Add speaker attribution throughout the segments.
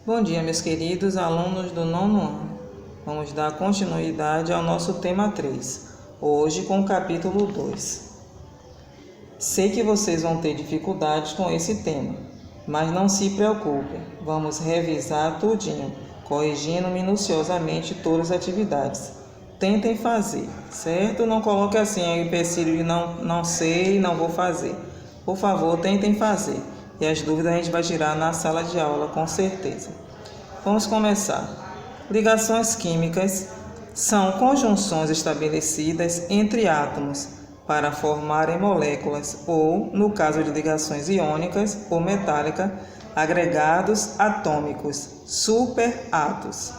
Speaker 1: Bom dia, meus queridos alunos do nono ano. Vamos dar continuidade ao nosso tema 3, hoje com o capítulo 2. Sei que vocês vão ter dificuldades com esse tema, mas não se preocupem, vamos revisar tudinho, corrigindo minuciosamente todas as atividades. Tentem fazer, certo? Não coloque assim o empecilho de não sei, não vou fazer. Por favor, tentem fazer. E as dúvidas a gente vai tirar na sala de aula, com certeza. Vamos começar. Ligações químicas são conjunções estabelecidas entre átomos para formarem moléculas ou, no caso de ligações iônicas ou metálicas, agregados atômicos, superátomos,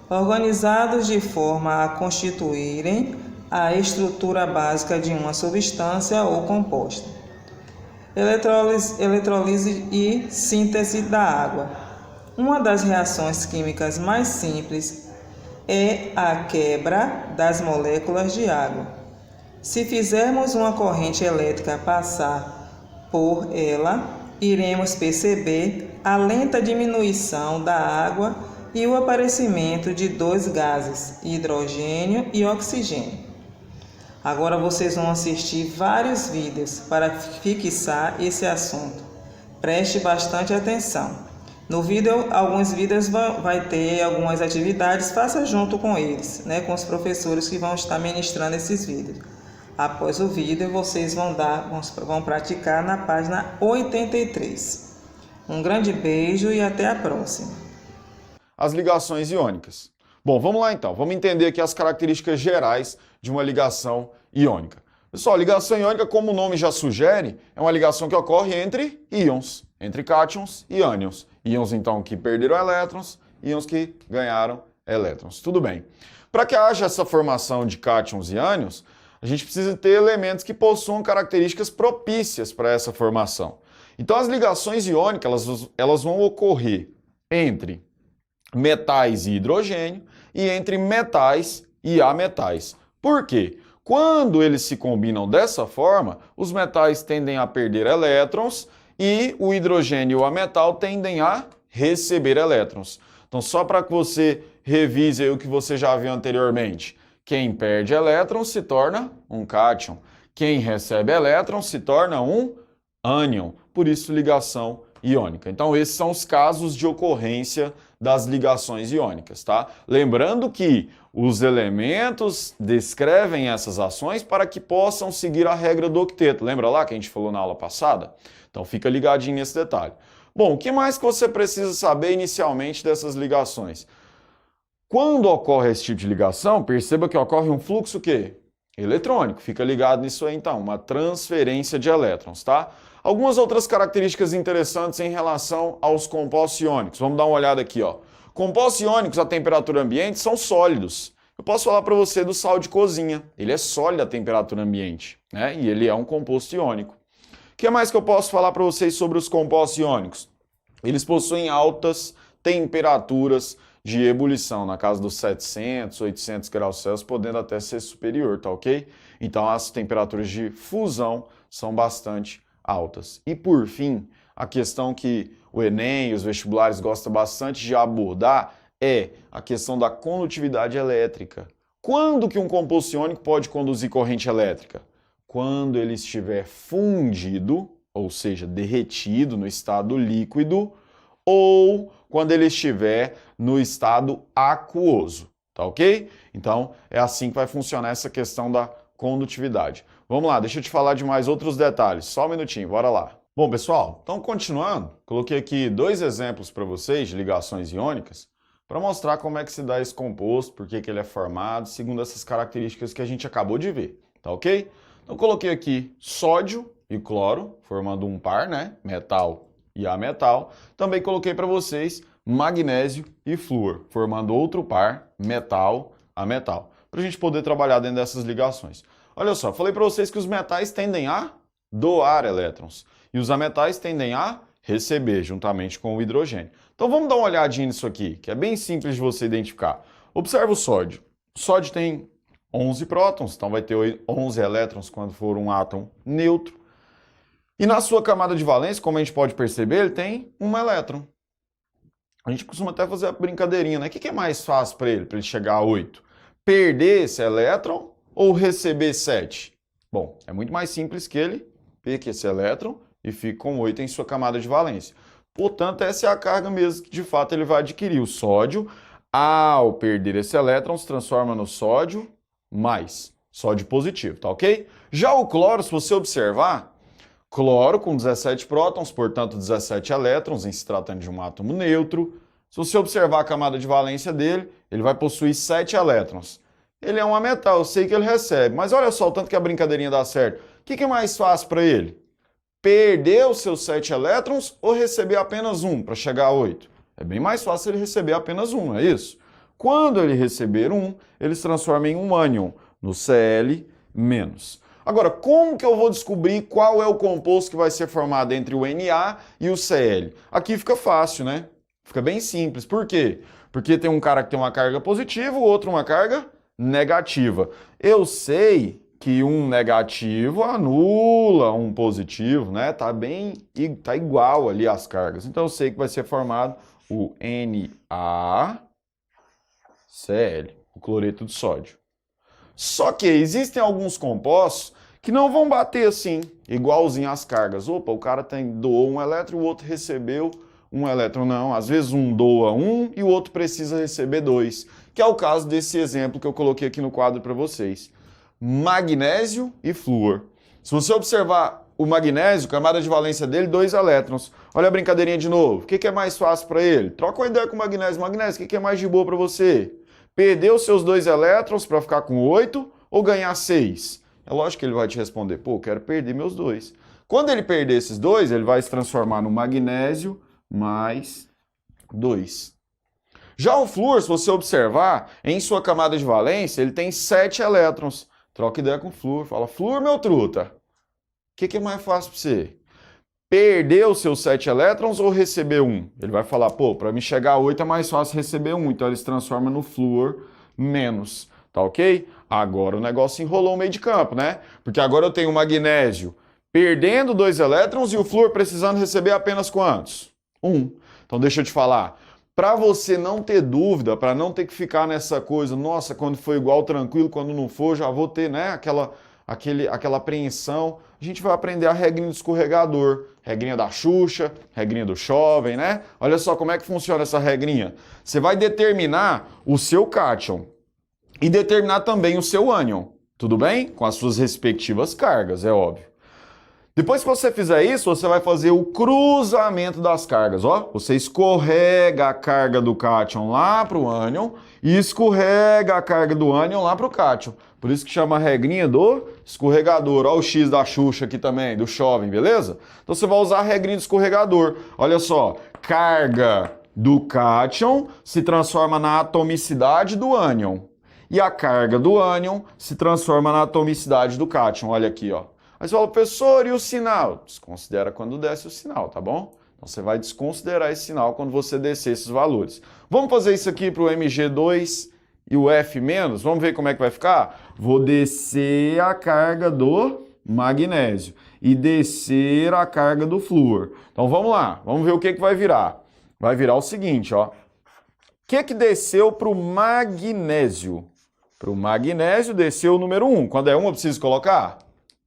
Speaker 1: organizados de forma a constituírem a estrutura básica de uma substância ou composto. Eletrólise e síntese da água. Uma das reações químicas mais simples é a quebra das moléculas de água. Se fizermos uma corrente elétrica passar por ela, iremos perceber a lenta diminuição da água e o aparecimento de dois gases, hidrogênio e oxigênio. Agora vocês vão assistir vários vídeos para fixar esse assunto. Preste bastante atenção. No vídeo, alguns vídeos vai ter algumas atividades, faça junto com eles, com os professores que vão estar ministrando esses vídeos. Após o vídeo, vocês vão praticar na página 83. Um grande beijo e até a próxima.
Speaker 2: As ligações iônicas. Bom, vamos lá então. Vamos entender aqui as características gerais de uma ligação iônica. Pessoal, ligação iônica, como o nome já sugere, é uma ligação que ocorre entre íons, entre cátions e ânions. Íons, então, que perderam elétrons, íons que ganharam elétrons. Tudo bem. Para que haja essa formação de cátions e ânions, a gente precisa ter elementos que possuam características propícias para essa formação. Então, as ligações iônicas elas vão ocorrer entre metais e hidrogênio e entre metais e ametais. Por quê? Quando eles se combinam dessa forma, os metais tendem a perder elétrons e o hidrogênio e o ametal tendem a receber elétrons. Então, só para que você revise aí o que você já viu anteriormente, quem perde elétrons se torna um cátion, quem recebe elétrons se torna um ânion, por isso ligação iônica. Então, esses são os casos de ocorrência das ligações iônicas, tá? Lembrando que os elementos descrevem essas ações para que possam seguir a regra do octeto. Lembra lá que a gente falou na aula passada? Então, fica ligadinho nesse detalhe. Bom, o que mais que você precisa saber inicialmente dessas ligações? Quando ocorre esse tipo de ligação, perceba que ocorre um fluxo o quê? Eletrônico. Fica ligado nisso aí, então, uma transferência de elétrons, tá? Algumas outras características interessantes em relação aos compostos iônicos. Vamos dar uma olhada aqui, ó. Compostos iônicos a temperatura ambiente são sólidos. Eu posso falar para você do sal de cozinha. Ele é sólido a temperatura ambiente, né? E ele é um composto iônico. O que mais que eu posso falar para vocês sobre os compostos iônicos? Eles possuem altas temperaturas de ebulição, na casa dos 700, 800 graus Celsius, podendo até ser superior, tá ok? Então as temperaturas de fusão são bastante altas. E por fim, a questão que o Enem e os vestibulares gostam bastante de abordar é a questão da condutividade elétrica. Quando que um composto iônico pode conduzir corrente elétrica? Quando ele estiver fundido, ou seja, derretido no estado líquido, ou quando ele estiver no estado aquoso, tá ok? Então, é assim que vai funcionar essa questão da condutividade. Vamos lá, deixa eu te falar de mais outros detalhes. Só um minutinho, bora lá. Bom, pessoal, então continuando, coloquei aqui dois exemplos para vocês de ligações iônicas para mostrar como é que se dá esse composto, por que ele é formado, segundo essas características que a gente acabou de ver, tá ok? Então, coloquei aqui sódio e cloro, formando um par, né? Metal e ametal. Também coloquei para vocês magnésio e flúor, formando outro par, metal a metal, para a gente poder trabalhar dentro dessas ligações. Olha só, falei para vocês que os metais tendem a doar elétrons e os ametais tendem a receber, juntamente com o hidrogênio. Então vamos dar uma olhadinha nisso aqui, que é bem simples de você identificar. Observa o sódio. O sódio tem 11 prótons, então vai ter 11 elétrons quando for um átomo neutro. E na sua camada de valência, como a gente pode perceber, ele tem um elétron. A gente costuma até fazer a brincadeirinha, né? O que é mais fácil para ele chegar a 8? Perder esse elétron ou receber 7? Bom, é muito mais simples que ele perca esse elétron e fique com 8 em sua camada de valência. Portanto, essa é a carga mesmo que de fato ele vai adquirir. O sódio, ao perder esse elétron, se transforma no sódio mais, sódio positivo, tá ok? Já o cloro, se você observar, cloro com 17 prótons, portanto 17 elétrons, em se tratando de um átomo neutro. Se você observar a camada de valência dele, ele vai possuir 7 elétrons. Ele é um metal, eu sei que ele recebe, mas olha só o tanto que a brincadeirinha dá certo. O que é mais fácil para ele? Perder os seus 7 elétrons ou receber apenas um para chegar a 8? É bem mais fácil ele receber apenas um, não é isso? Quando ele receber um, ele se transforma em um ânion, no Cl-. Agora, como que eu vou descobrir qual é o composto que vai ser formado entre o Na e o Cl? Aqui fica fácil, né? Fica bem simples. Por quê? Porque tem um cara que tem uma carga positiva, o outro uma carga negativa. Eu sei que um negativo anula um positivo, né? Tá igual ali as cargas. Então eu sei que vai ser formado o NaCl, o cloreto de sódio. Só que existem alguns compostos que não vão bater assim, igualzinho às cargas. Opa, o cara doou um elétron e o outro recebeu um elétron. Não, às vezes um doa um e o outro precisa receber 2, que é o caso desse exemplo que eu coloquei aqui no quadro para vocês. Magnésio e flúor. Se você observar o magnésio, camada de valência dele, 2 elétrons. Olha a brincadeirinha de novo. O que é mais fácil para ele? Troca uma ideia com o magnésio. Magnésio, o que é mais de boa para você? Perder os seus 2 elétrons para ficar com 8 ou ganhar 6? É lógico que ele vai te responder, pô, eu quero perder meus 2. Quando ele perder esses 2, ele vai se transformar no magnésio mais 2. Já o flúor, se você observar, em sua camada de valência, ele tem 7 elétrons. Troca ideia com o flúor, fala, flúor, meu truta, o que é mais fácil para você? Perder os seus 7 elétrons ou receber um? Ele vai falar, pô, para me chegar a 8 é mais fácil receber um, então ele se transforma no flúor menos, tá ok? Agora o negócio enrolou o meio de campo, né? Porque agora eu tenho o magnésio perdendo 2 elétrons e o flúor precisando receber apenas quantos? 1. Então deixa eu te falar, para você não ter dúvida, para não ter que ficar nessa coisa, nossa, quando for igual, tranquilo, quando não for, já vou ter, né, aquela apreensão, a gente vai aprender a regrinha do escorregador, regrinha da Xuxa, regrinha do jovem, né? Olha só como é que funciona essa regrinha. Você vai determinar o seu cátion e determinar também o seu ânion, tudo bem? Com as suas respectivas cargas, é óbvio. Depois que você fizer isso, você vai fazer o cruzamento das cargas, ó. Você escorrega a carga do cátion lá para o ânion e escorrega a carga do ânion lá para o cátion. Por isso que chama a regrinha do escorregador. Ó o X da Xuxa aqui também, do jovem, beleza? Então você vai usar a regrinha do escorregador. Olha só, carga do cátion se transforma na atomicidade do ânion. E a carga do ânion se transforma na atomicidade do cátion. Olha aqui, ó. Aí você fala, professor, e o sinal? Desconsidera quando desce o sinal, tá bom? Então você vai desconsiderar esse sinal quando você descer esses valores. Vamos fazer isso aqui para o Mg2 e o F-? Vamos ver como é que vai ficar? Vou descer a carga do magnésio e descer a carga do flúor. Então vamos lá, vamos ver o que vai virar. Vai virar o seguinte, ó. O que desceu para o magnésio? Para o magnésio desceu o número 1. Quando é 1 eu preciso colocar?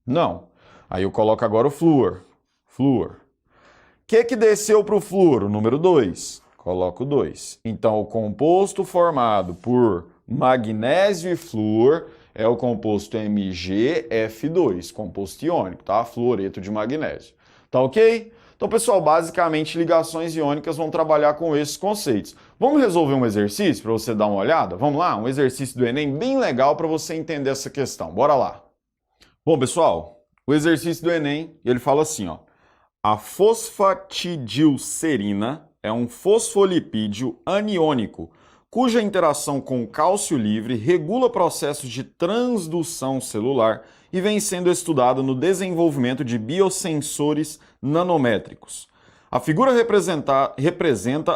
Speaker 2: Não. Aí eu coloco agora o flúor. Flúor. O que desceu para o flúor? O número 2. Coloco 2. Então, o composto formado por magnésio e flúor é o composto MgF2, composto iônico, tá? Fluoreto de magnésio. Tá ok? Então, pessoal, basicamente, ligações iônicas vão trabalhar com esses conceitos. Vamos resolver um exercício para você dar uma olhada? Vamos lá? Um exercício do Enem bem legal para você entender essa questão. Bora lá! Bom, pessoal, o exercício do Enem, ele fala assim, ó. A fosfatidilcerina é um fosfolipídio aniônico, cuja interação com o cálcio livre regula processos de transdução celular e vem sendo estudada no desenvolvimento de biosensores nanométricos. A figura representa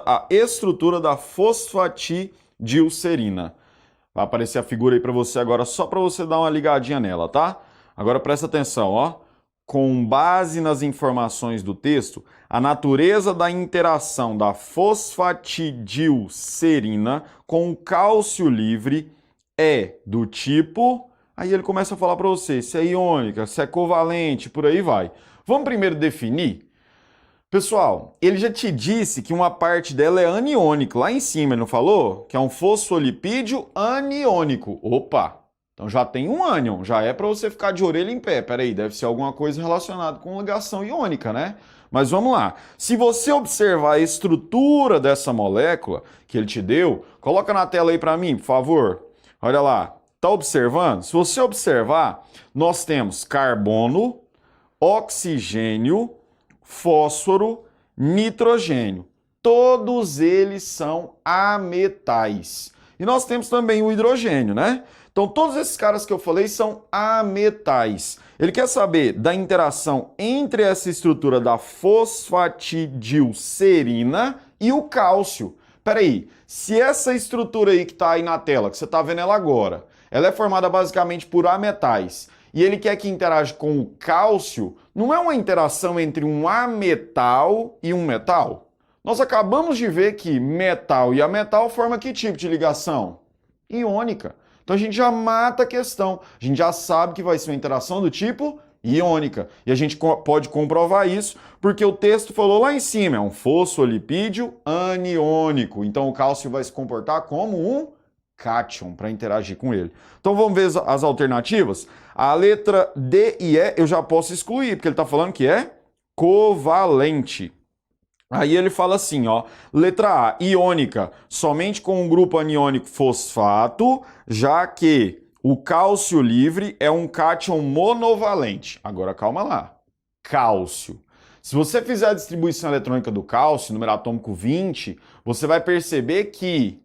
Speaker 2: a estrutura da fosfatidilcerina. Vai aparecer a figura aí para você agora, só para você dar uma ligadinha nela, tá? Agora presta atenção, ó. com base nas informações do texto, a natureza da interação da fosfatidilcerina com o cálcio livre é do tipo... Aí ele começa a falar para você se é iônica, se é covalente, por aí vai. Vamos primeiro definir? Pessoal, ele já te disse que uma parte dela é aniônica. Lá em cima ele não falou? Que é um fosfolipídio aniônico. Opa! Então já tem um ânion, já é para você ficar de orelha em pé. Peraí, deve ser alguma coisa relacionada com ligação iônica, né? Mas vamos lá. Se você observar a estrutura dessa molécula que ele te deu, coloca na tela aí para mim, por favor. Olha lá. Tá observando? Se você observar, nós temos carbono, oxigênio, fósforo, nitrogênio. Todos eles são ametais. E nós temos também o hidrogênio, né? Então, todos esses caras que eu falei são ametais. Ele quer saber da interação entre essa estrutura da fosfatidilcerina e o cálcio. Peraí, se essa estrutura aí que está aí na tela, que você está vendo ela agora, ela é formada basicamente por ametais, e ele quer que interage com o cálcio, não é uma interação entre um ametal e um metal? Nós acabamos de ver que metal e ametal formam que tipo de ligação? Iônica. Então a gente já mata a questão. A gente já sabe que vai ser uma interação do tipo iônica. E a gente pode comprovar isso porque o texto falou lá em cima, é um fosfolipídio aniônico. Então o cálcio vai se comportar como um cátion para interagir com ele. Então vamos ver as alternativas. A letra D e E eu já posso excluir, porque ele está falando que é covalente. Aí ele fala assim, ó, letra A, iônica, somente com um grupo aniônico fosfato, já que o cálcio livre é um cátion monovalente. Agora calma lá, cálcio. Se você fizer a distribuição eletrônica do cálcio, número atômico 20, você vai perceber que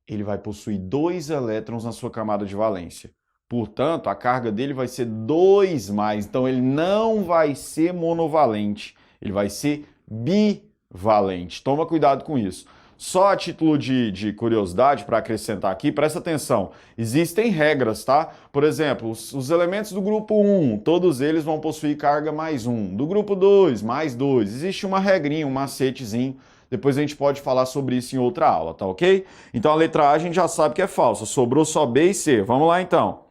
Speaker 2: ele vai possuir 2 elétrons na sua camada de valência. Portanto, a carga dele vai ser 2+, então ele não vai ser monovalente, ele vai ser bivalente. Toma cuidado com isso. Só a título de curiosidade, para acrescentar aqui, presta atenção, existem regras, tá? Por exemplo, os elementos do grupo 1, todos eles vão possuir carga +1. Do grupo 2, +2. Existe uma regrinha, um macetezinho. Depois a gente pode falar sobre isso em outra aula, tá ok? Então a letra A a gente já sabe que é falsa, sobrou só B e C. Vamos lá então.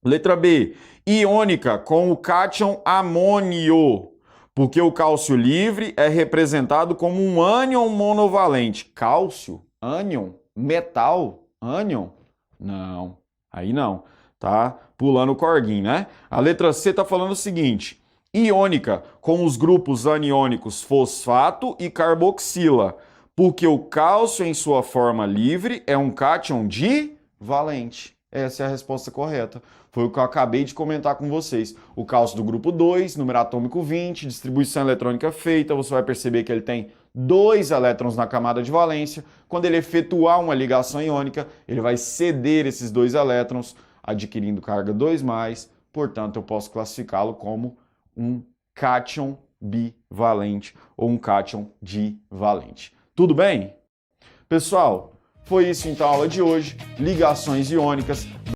Speaker 2: Letra B, iônica com o cátion amônio, porque o cálcio livre é representado como um ânion monovalente. Cálcio? Ânion? Metal? Ânion? Não, aí não, tá? Pulando o corguinho, né? A letra C tá falando o seguinte, iônica com os grupos aniônicos fosfato e carboxila, porque o cálcio em sua forma livre é um cátion divalente. Essa é a resposta correta. Foi o que eu acabei de comentar com vocês. O cálcio do grupo 2, número atômico 20, distribuição eletrônica feita, você vai perceber que ele tem 2 elétrons na camada de valência. Quando ele efetuar uma ligação iônica, ele vai ceder esses 2 elétrons, adquirindo carga 2+, portanto eu posso classificá-lo como um cátion bivalente ou um cátion divalente. Tudo bem? Pessoal, foi isso então a aula de hoje, ligações iônicas.